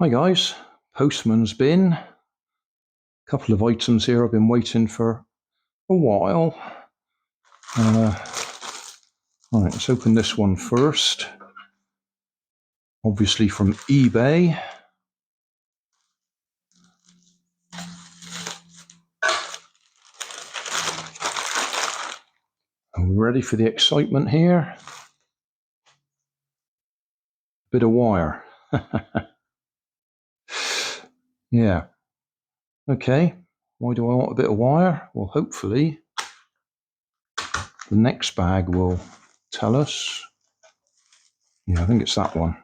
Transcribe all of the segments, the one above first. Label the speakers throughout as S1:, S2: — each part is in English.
S1: Hi guys, postman's bin. A couple of items here I've been waiting for a while. Right, let's open this one first. Obviously from eBay. Are we ready for the excitement here? Bit of wire. Yeah. Okay, why do I want a bit of wire? Well, hopefully the next bag will tell us. Yeah, I think it's that one.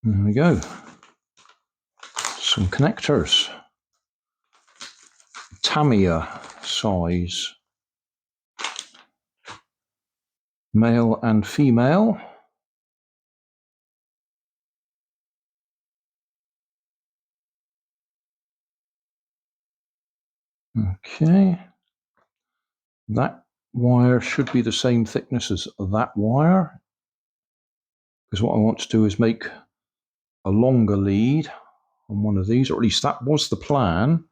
S1: There we go. Some connectors. Tamiya size. Male and female. Okay. That wire should be the same thickness as that wire, because what I want to do is make a longer lead on one of these, or at least that was the plan.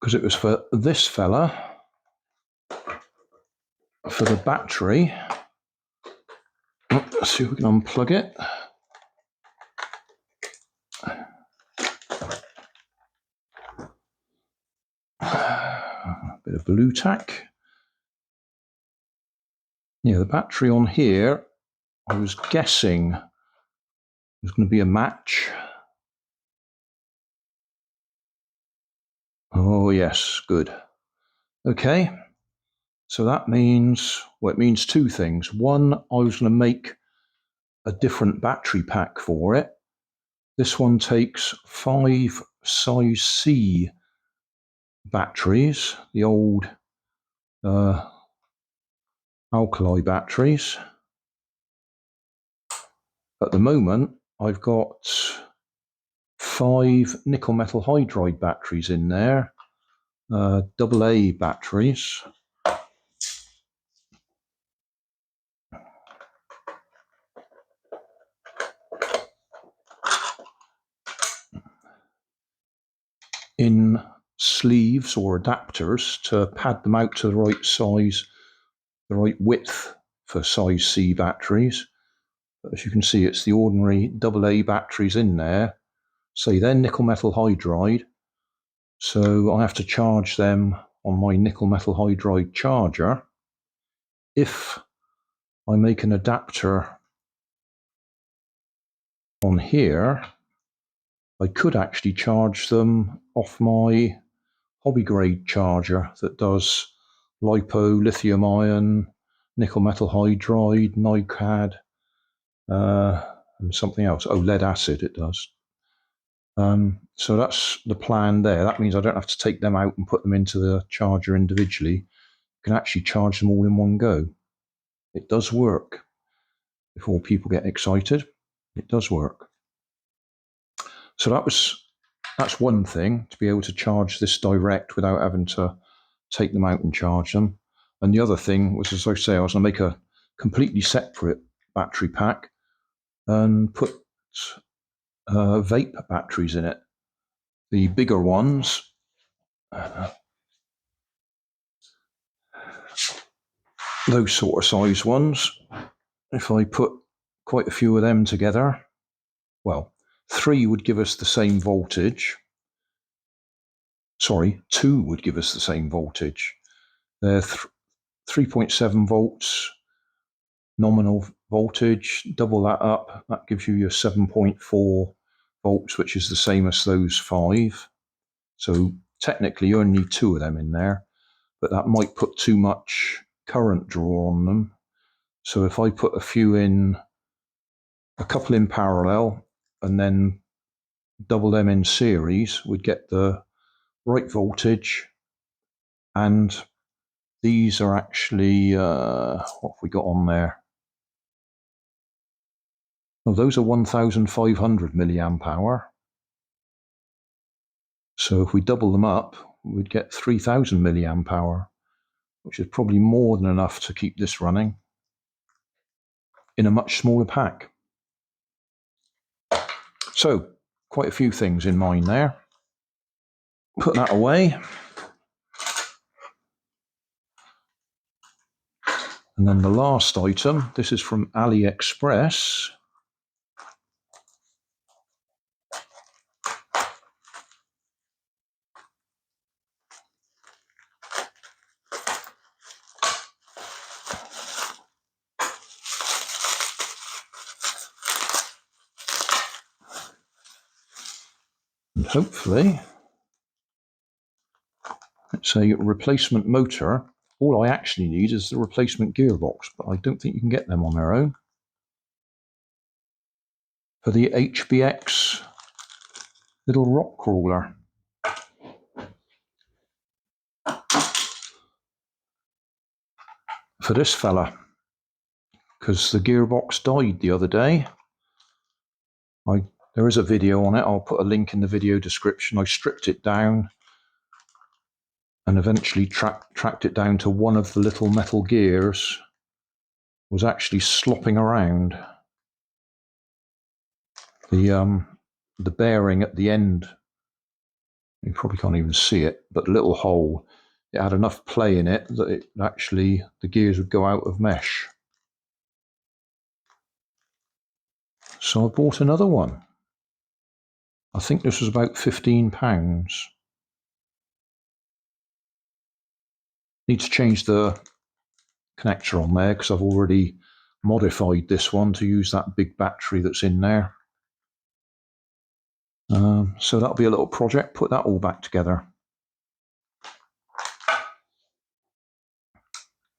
S1: Because it was for this fella, for the battery. Let's see if we can unplug it. A bit of blue tack. Yeah, the battery on here, I was guessing was going to be a match. Oh yes, good. Okay, so that means, well, it means two things. One, I was going to make a different battery pack for it. This one takes 5 size C batteries, the old alkali batteries. At the moment, I've got 5 nickel metal hydride batteries in there, AA batteries. In sleeves or adapters to pad them out to the right size, the right width for size C batteries. But as you can see, it's the ordinary AA batteries in there. Say they're nickel metal hydride, so I have to charge them on my nickel metal hydride charger. If I make an adapter on here, I could actually charge them off my hobby grade charger that does LiPo, lithium ion, nickel metal hydride, NiCad, and something else. Oh, lead acid it does. So that's the plan there. That means I don't have to take them out and put them into the charger individually. I can actually charge them all in one go. It does work. Before people get excited, it does work. So that's one thing, to be able to charge this direct without having to take them out and charge them. And the other thing was, as I say, I was going to make a completely separate battery pack and put vape batteries in it. The bigger ones, those sort of size ones, if I put quite a few of them together, well, 3 would give us the same voltage. Sorry, 2 would give us the same voltage. They're 3.7 volts nominal voltage. Double that up, that gives you your 7.4 volts, which is the same as those 5. So technically you only need 2 of them in there, but that might put too much current draw on them. So if I put a few in, a couple in parallel, and then double them in series, we'd get the right voltage. And these are actually, what have we got on there? Oh, those are 1500 milliamp hour. So if we double them up, we'd get 3000 milliamp hour, which is probably more than enough to keep this running in a much smaller pack. So quite a few things in mind there. Put that away. And then the last item, this is from AliExpress. And hopefully, it's a replacement motor. All I actually need is the replacement gearbox, but I don't think you can get them on their own. For the HBX little rock crawler. For this fella, because the gearbox died the other day. There is a video on it. I'll put a link in the video description. I stripped it down and eventually tracked it down to one of the little metal gears was actually slopping around. The bearing at the end, you probably can't even see it, but the little hole, it had enough play in it that the gears would go out of mesh. So I bought another one. I think this was about £15. Need to change the connector on there because I've already modified this one to use that big battery that's in there. So that'll be a little project, put that all back together.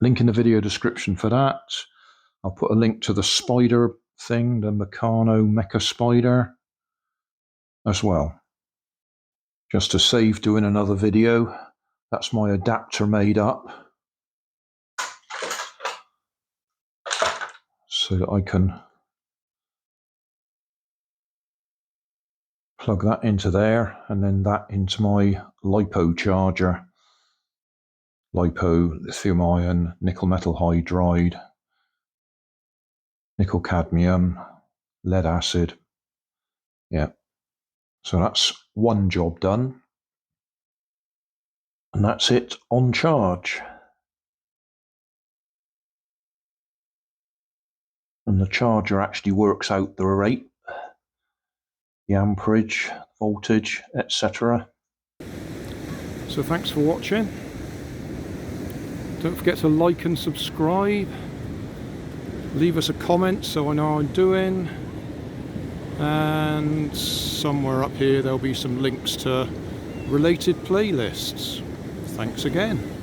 S1: Link in the video description for that. I'll put a link to the spider thing, the Meccano Mecha Spider as well. Just to save doing another video. That's my adapter made up. So that I can plug that into there and then that into my LiPo charger. LiPo, lithium ion, nickel metal hydride, nickel cadmium, lead acid. Yeah. So that's one job done. And that's it on charge. And the charger actually works out the rate, the amperage, voltage, etc. So thanks for watching. Don't forget to like and subscribe. Leave us a comment so I know how I'm doing. And somewhere up here there'll be some links to related playlists. Thanks again.